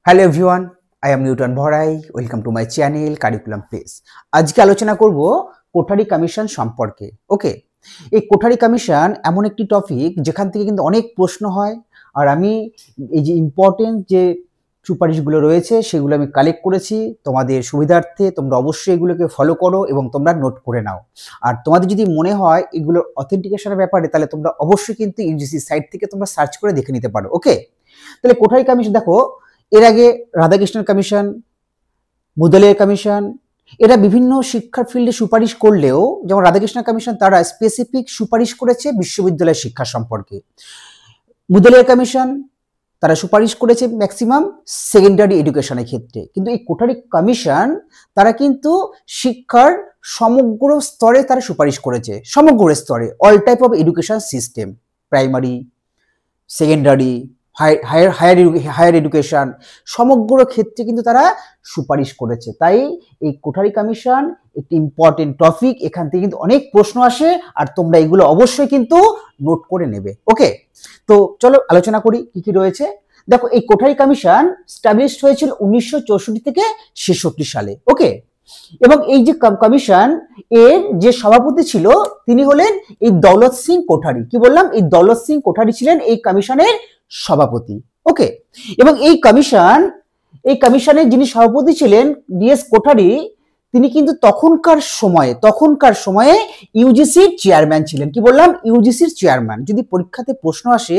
Hello everyone, I am Newton Bharai. Welcome to my channel curriculum place. আজকে আলোচনা করব Kothari commission সম্পর্কে। ওকে, এই কোঠারি কমিশন এমন একটি টপিক যেখান থেকে কিন্তু অনেক প্রশ্ন হয়, আর আমি এই যে ইম্পর্টেন্ট যে সুপারিশগুলো রয়েছে সেগুলো আমি কালেক্ট করেছি তোমাদের সুবিধার্থে। তোমরা অবশ্যই এগুলোকে ফলো করো এবং তোমরা নোট করে নাও। আর তোমাদের যদি মনে হয় এগুলোর অথেন্টিকেশনের ব্যাপারে, তাহলে তোমরা অবশ্যই কিন্তু ইউজিসি সাইট থেকে তোমরা সার্চ করে দেখে নিতে পারো। ওকে, তাহলে কোঠারি কমিশন দেখো, এর আগে রাধাকৃষ্ণন কমিশন, মুদালিয়ার কমিশন, এরা বিভিন্ন শিক্ষার ফিল্ডে সুপারিশ করলেও, যেমন রাধাকৃষ্ণ কমিশন তারা স্পেসিফিক সুপারিশ করেছে বিশ্ববিদ্যালয়ের শিক্ষা সম্পর্কে। মুদালিয়ার কমিশন তারা সুপারিশ করেছে ম্যাক্সিমাম সেকেন্ডারি এডুকেশনের ক্ষেত্রে। কিন্তু এই কোঠারি কমিশন তারা কিন্তু শিক্ষার সমগ্র স্তরে তারা সুপারিশ করেছে, সমগ্র স্তরে, all type of education system, primary, secondary, higher education, সমগ্র ক্ষেত্রে কিন্তু তারা সুপারিশ করেছে। তাই এই কোঠারি কমিশন একটি ইম্পর্টেন্ট টপিক, এখান থেকে কিন্তু অনেক প্রশ্ন আসে, আর তোমরা এগুলো অবশ্যই কিন্তু নোট করে নেবে। ওকে, তো চলো আলোচনা করি কি কি রয়েছে। দেখো, এই কোঠারি কমিশন স্টাবলিশড হয়েছিল 1964 থেকে 66 সালে। ওকে, এবং এই যে কমিশন এর যে সভাপতি ছিল তিনি হলেন এই দৌলত সিং কোঠারি। কি বললাম, এই দৌলত সিং কোঠারি ছিলেন এই কমিশনের সভাপতি। ওকে, এবং এই কমিশনের যিনি সভাপতি ছিলেন ডিএস কোঠারি, তিনি কিন্তু তখনকার সময়ে ইউজিসির চেয়ারম্যান ছিলেন। কি বললাম, ইউজিসির চেয়ারম্যান। যদি পরীক্ষাতে প্রশ্ন আসে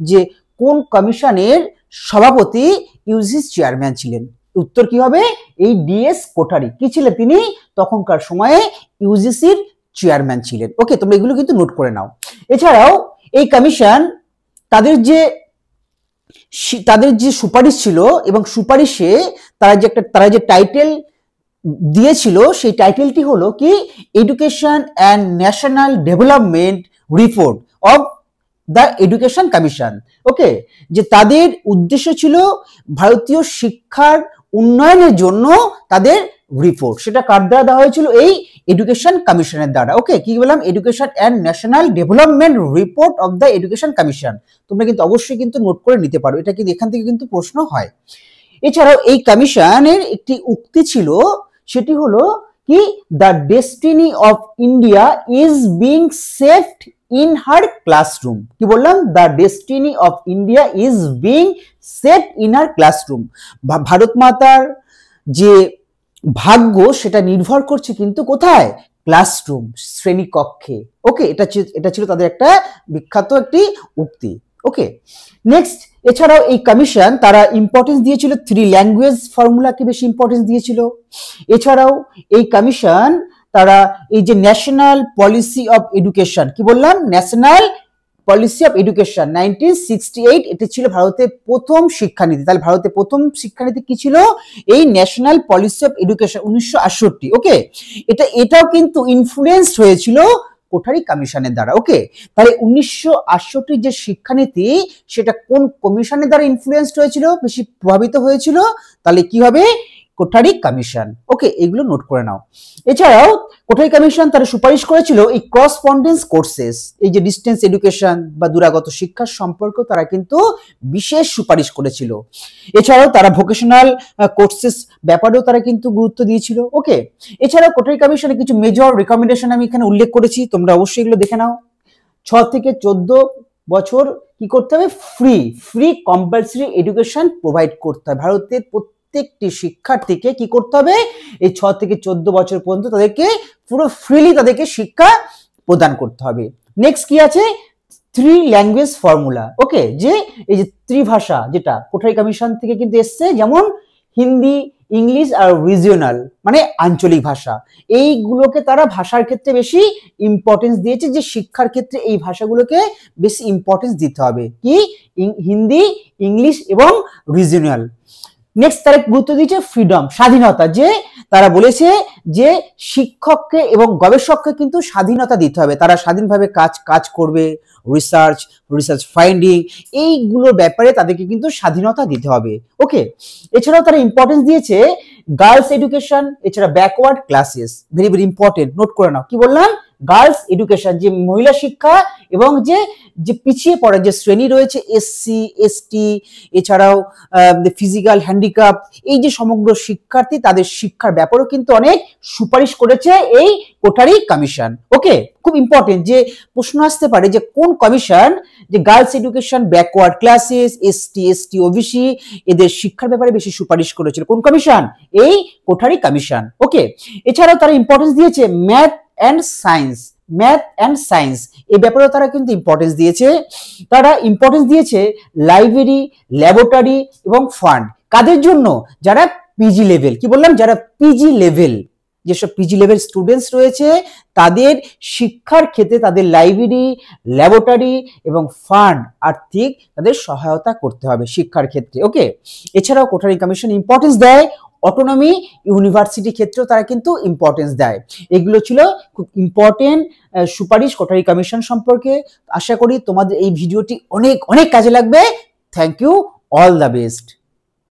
যে কোন কমিশনের সভাপতি ইউজিসির চেয়ারম্যান ছিলেন, উত্তর কি হবে, এই ডিএস কোঠারি। কি ছিলেন তিনি, তখনকার সময়ে ইউজিসির চেয়ারম্যান ছিলেন। ওকে, তোমরা এগুলো কিন্তু নোট করে নাও। এছাড়াও এই কমিশন তাদের যে সুপারিশ ছিল, এবং সুপারিশে তারা যে টাইটেল দিয়েছিল, সেই টাইটেলটি হলো কি, education and national development report of the education commission. Okay, যে তাদের উদ্দেশ্য ছিল ভারতীয় শিক্ষার উন্নয়নের জন্য তাদের রিপোর্ট, সেটা কার দ্বারা দেওয়া হয়েছিল, এই এডুকেশন কমিশনের দ্বারা। ওকে, কি বললাম, education and national development report of the education commission. তোমরা কিন্তু অবশ্যই কিন্তু নোট করে নিতে পারো, এটা কিন্তু এখান থেকে কিন্তু প্রশ্ন হয়। এছাড়াও এই কমিশনের একটি উক্তি ছিল, সেটি হলো কি, the destiny of India is being saved in her classroom. কি বললাম, the destiny of India is being saved in her classroom. Bharat মাতার যে ভাগ্য সেটা নির্ভর করছে কিন্তু কোথায়, ক্লাসরুম, শ্রেণীকক্ষে। ওকে, এটা ছিল তাদের একটা বিখ্যাত একটি উক্তি। ওকে, নেক্সট, এছাড়াও এই কমিশন তারা ইম্পর্টেন্স দিয়েছিল 3 ল্যাঙ্গুয়েজ ফর্মুলাকে বেশি ইম্পর্টেন্স দিয়েছিল। এছাড়াও এই কমিশন তারা এই যে ন্যাশনাল পলিসি অফ এডুকেশন, কি বললাম, ন্যাশনাল পলিসি অফ এডুকেশন 1968, এটি ছিল ভারতের প্রথম শিক্ষানীতি। তাহলে ভারতের প্রথম শিক্ষানীতি কি ছিল, এই ন্যাশনাল পলিসি অফ এডুকেশন 1968। ওকে, এটাও কিন্তু ইনফ্লুয়েন্সড হয়েছিল কোঠারি কমিশনের দ্বারা। ওকে, তাহলে 1968 যে শিক্ষানীতি, সেটা কোন কমিশনের দ্বারা ইনফ্লুয়েন্সড হয়েছিল, বেশি প্রভাবিত হয়েছিল, তাহলে কি হবে, কোঠারি কমিশন। ওকে, এগুলো নোট করে নাও। এছাড়াও কোঠারি কমিশন তারা সুপারিশ করেছিল এই করসপন্ডেন্স কোর্সেস, এই যে ডিস্টেন্স এডুকেশন বা দূরাগত শিক্ষার সম্পর্কে তারা কিন্তু বিশেষ সুপারিশ করেছিল। এছাড়াও তারা ভোকেশনাল কোর্সেস ব্যাপারেও তারা কিন্তু গুরুত্ব দিয়েছিল। ওকে, এছাড়াও কোঠারি কমিশনের কিছু মেজর রিকমেন্ডেশন আমি এখানে উল্লেখ করেছি, তোমরা অবশ্যই এগুলো দেখে নাও। 6 থেকে 14 বছর কি করতে হবে, ফ্রি কম্পালসারি এডুকেশন প্রোভাইড করতে হবে। ভারতের প্রত্যেকটি শিক্ষার্থীকে কি করতে হবে, এই 6 থেকে 14 বছর পর্যন্ত তাদেরকে পুরো ফ্রিলি তাদেরকে শিক্ষা প্রদান করতে হবে। নেক্সট কি আছে, 3 ল্যাঙ্গুয়েজ ফর্মুলা। ওকে, যে এই যে ত্রিভাষা, যেটা কোঠারি কমিশন থেকে কিন্তু এসছে, যেমন হিন্দি, ইংলিশ আর রিজিওনাল মানে আঞ্চলিক ভাষা, এইগুলোকে তারা ভাষার ক্ষেত্রে বেশি ইম্পর্টেন্স দিয়েছে, যে শিক্ষার ক্ষেত্রে এই ভাষাগুলোকে বেশি ইম্পর্টেন্স দিতে হবে, কি, হিন্দি, ইংলিশ এবং রিজিওনাল। নেক্সট তারা গুরুত্ব দিয়েছে ফ্রিডম, স্বাধীনতা, যে তারা বলেছে যে শিক্ষককে এবং গবেষককে কিন্তু স্বাধীনতা দিতে হবে, তারা স্বাধীনভাবে কাজ করবে, রিসার্চ ফাইন্ডিং, এইগুলোর ব্যাপারে তাদেরকে কিন্তু স্বাধীনতা দিতে হবে। ওকে, এছাড়াও তারা ইম্পর্টেন্স দিয়েছে গার্লস এডুকেশন, এছাড়া backward classes, very very important, note করে নাও। কি বললাম, গার্লস এডুকেশন, যে মহিলা শিক্ষা এবং যে যে পিছিয়ে পড়া যে শ্রেণী রয়েছে এসসি এসটি এছাড়াও ফিজিক্যাল হ্যান্ডিক্যাপ, এই যে সমগ্র শিক্ষার্থী তাদের শিক্ষার ব্যাপারেও কিন্তু অনেক সুপারিশ করেছে এই কোঠারি কমিশন। ওকে, খুব ইম্পর্টেন্ট যে প্রশ্ন আসতে পারে যে কোন কমিশন যে girls education, backward classes, ST OBC এদের শিক্ষার ব্যাপারে বেশি সুপারিশ করেছিল, কোন কমিশন? এই কোঠারি কমিশন। ওকে, এছাড়াও তারা ইম্পর্টেন্স দিয়েছে ম্যাথ অ্যান্ড সায়েন্স, এই ব্যাপারেও তারা কিন্তু ইম্পর্টেন্স দিয়েছে। তারা ইম্পর্টেন্স দিয়েছে লাইব্রেরি, ল্যাবরেটরি এবং ফান্ড। কাদের জন্য? যারা পিজি লেভেল, কি বললাম, যারা পিজি লেভেল, যেসব পিজি লেভেল স্টুডেন্টস রয়েছে তাদের শিক্ষার ক্ষেত্রে তাদের লাইব্রেরি, ল্যাবরেটরি এবং ফান্ড আর্থিক তাদের সহায়তা করতে হবে শিক্ষার ক্ষেত্রে। ওকে, এছাড়াও কোঠারি কমিশন ইম্পর্টেন্স দেয় অটোনমি ইউনিভার্সিটি ক্ষেত্রেও তারা কিন্তু ইম্পর্টেন্স দেয়। এগুলো ছিল খুব ইম্পর্টেন্ট সুপারিশ কোঠারি কমিশন সম্পর্কে। আশা করি তোমাদের এই ভিডিওটি অনেক অনেক কাজে লাগবে। Thank you, all the best.